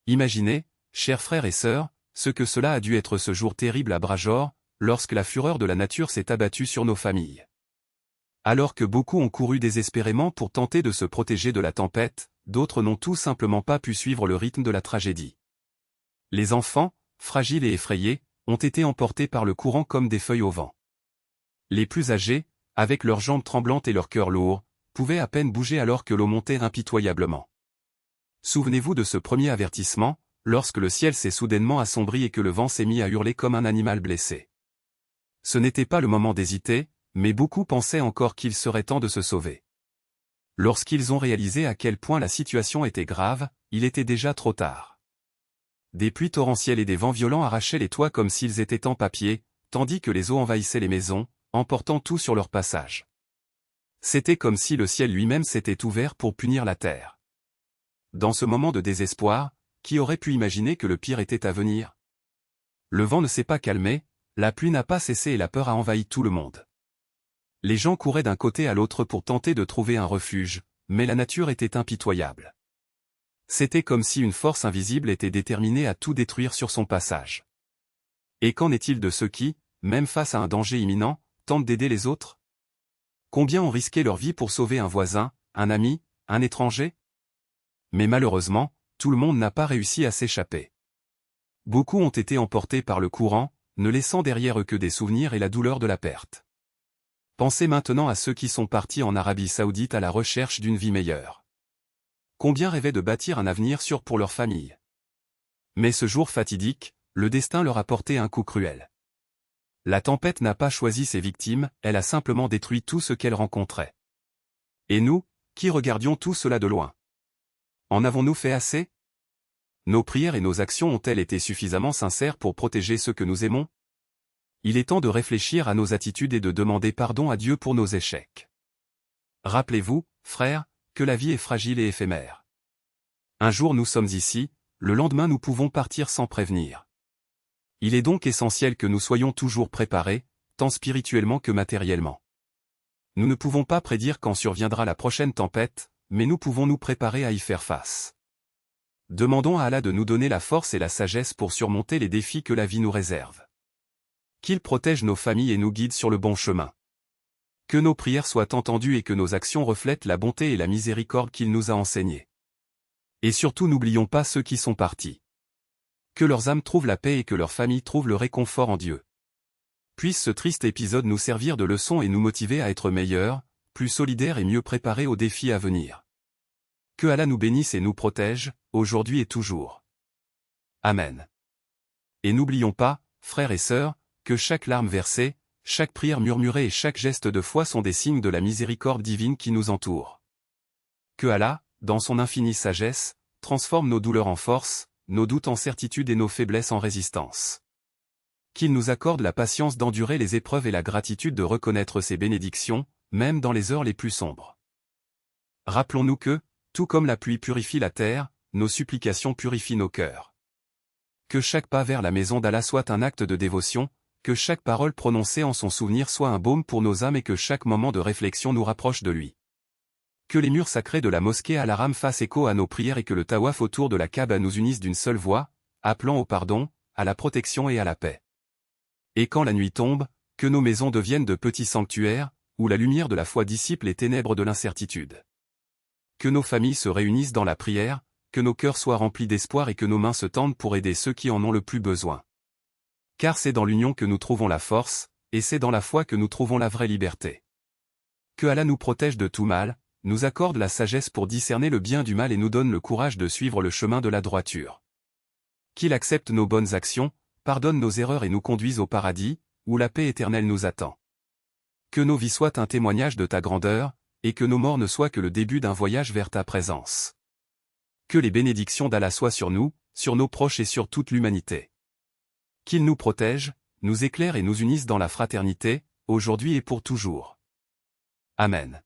Imaginez, chers frères et sœurs, ce que cela a dû être ce jour terrible à Bajor, lorsque la fureur de la nature s'est abattue sur nos familles. Alors que beaucoup ont couru désespérément pour tenter de se protéger de la tempête, d'autres n'ont tout simplement pas pu suivre le rythme de la tragédie. Les enfants, fragiles et effrayés, ont été emportés par le courant comme des feuilles au vent. Les plus âgés, avec leurs jambes tremblantes et leur cœur lourd, pouvaient à peine bouger alors que l'eau montait impitoyablement. Souvenez-vous de ce premier avertissement, lorsque le ciel s'est soudainement assombri et que le vent s'est mis à hurler comme un animal blessé. Ce n'était pas le moment d'hésiter, mais beaucoup pensaient encore qu'il serait temps de se sauver. Lorsqu'ils ont réalisé à quel point la situation était grave, il était déjà trop tard. Des pluies torrentielles et des vents violents arrachaient les toits comme s'ils étaient en papier, tandis que les eaux envahissaient les maisons, emportant tout sur leur passage. C'était comme si le ciel lui-même s'était ouvert pour punir la terre. Dans ce moment de désespoir, qui aurait pu imaginer que le pire était à venir? Le vent ne s'est pas calmé, la pluie n'a pas cessé et la peur a envahi tout le monde. Les gens couraient d'un côté à l'autre pour tenter de trouver un refuge, mais la nature était impitoyable. C'était comme si une force invisible était déterminée à tout détruire sur son passage. Et qu'en est-il de ceux qui, même face à un danger imminent, tentent d'aider les autres? Combien ont risqué leur vie pour sauver un voisin, un ami, un étranger? Mais malheureusement, tout le monde n'a pas réussi à s'échapper. Beaucoup ont été emportés par le courant, ne laissant derrière eux que des souvenirs et la douleur de la perte. Pensez maintenant à ceux qui sont partis en Arabie Saoudite à la recherche d'une vie meilleure. Combien rêvaient de bâtir un avenir sûr pour leur famille? Mais ce jour fatidique, le destin leur a porté un coup cruel. La tempête n'a pas choisi ses victimes, elle a simplement détruit tout ce qu'elle rencontrait. Et nous, qui regardions tout cela de loin? En avons-nous fait assez? Nos prières et nos actions ont-elles été suffisamment sincères pour protéger ceux que nous aimons? Il est temps de réfléchir à nos attitudes et de demander pardon à Dieu pour nos échecs. Rappelez-vous, frères, que la vie est fragile et éphémère. Un jour nous sommes ici, le lendemain nous pouvons partir sans prévenir. Il est donc essentiel que nous soyons toujours préparés, tant spirituellement que matériellement. Nous ne pouvons pas prédire quand surviendra la prochaine tempête, mais nous pouvons nous préparer à y faire face. Demandons à Allah de nous donner la force et la sagesse pour surmonter les défis que la vie nous réserve. Qu'il protège nos familles et nous guide sur le bon chemin. Que nos prières soient entendues et que nos actions reflètent la bonté et la miséricorde qu'il nous a enseignées. Et surtout n'oublions pas ceux qui sont partis. Que leurs âmes trouvent la paix et que leurs familles trouvent le réconfort en Dieu. Puisse ce triste épisode nous servir de leçon et nous motiver à être meilleurs, plus solidaires et mieux préparés aux défis à venir. Que Allah nous bénisse et nous protège, aujourd'hui et toujours. Amen. Et n'oublions pas, frères et sœurs, que chaque larme versée, chaque prière murmurée et chaque geste de foi sont des signes de la miséricorde divine qui nous entoure. Que Allah, dans son infinie sagesse, transforme nos douleurs en force, nos doutes en certitude et nos faiblesses en résistance. Qu'il nous accorde la patience d'endurer les épreuves et la gratitude de reconnaître ses bénédictions, même dans les heures les plus sombres. Rappelons-nous que, tout comme la pluie purifie la terre, nos supplications purifient nos cœurs. Que chaque pas vers la maison d'Allah soit un acte de dévotion, que chaque parole prononcée en son souvenir soit un baume pour nos âmes et que chaque moment de réflexion nous rapproche de lui. Que les murs sacrés de la mosquée Al-Haram fassent écho à nos prières et que le tawaf autour de la Kaaba nous unisse d'une seule voix, appelant au pardon, à la protection et à la paix. Et quand la nuit tombe, que nos maisons deviennent de petits sanctuaires, où la lumière de la foi dissipe les ténèbres de l'incertitude. Que nos familles se réunissent dans la prière, que nos cœurs soient remplis d'espoir et que nos mains se tendent pour aider ceux qui en ont le plus besoin. Car c'est dans l'union que nous trouvons la force, et c'est dans la foi que nous trouvons la vraie liberté. Que Allah nous protège de tout mal, nous accorde la sagesse pour discerner le bien du mal et nous donne le courage de suivre le chemin de la droiture. Qu'il accepte nos bonnes actions, pardonne nos erreurs et nous conduise au paradis, où la paix éternelle nous attend. Que nos vies soient un témoignage de ta grandeur, et que nos morts ne soient que le début d'un voyage vers ta présence. Que les bénédictions d'Allah soient sur nous, sur nos proches et sur toute l'humanité. Qu'il nous protège, nous éclaire et nous unisse dans la fraternité, aujourd'hui et pour toujours. Amen.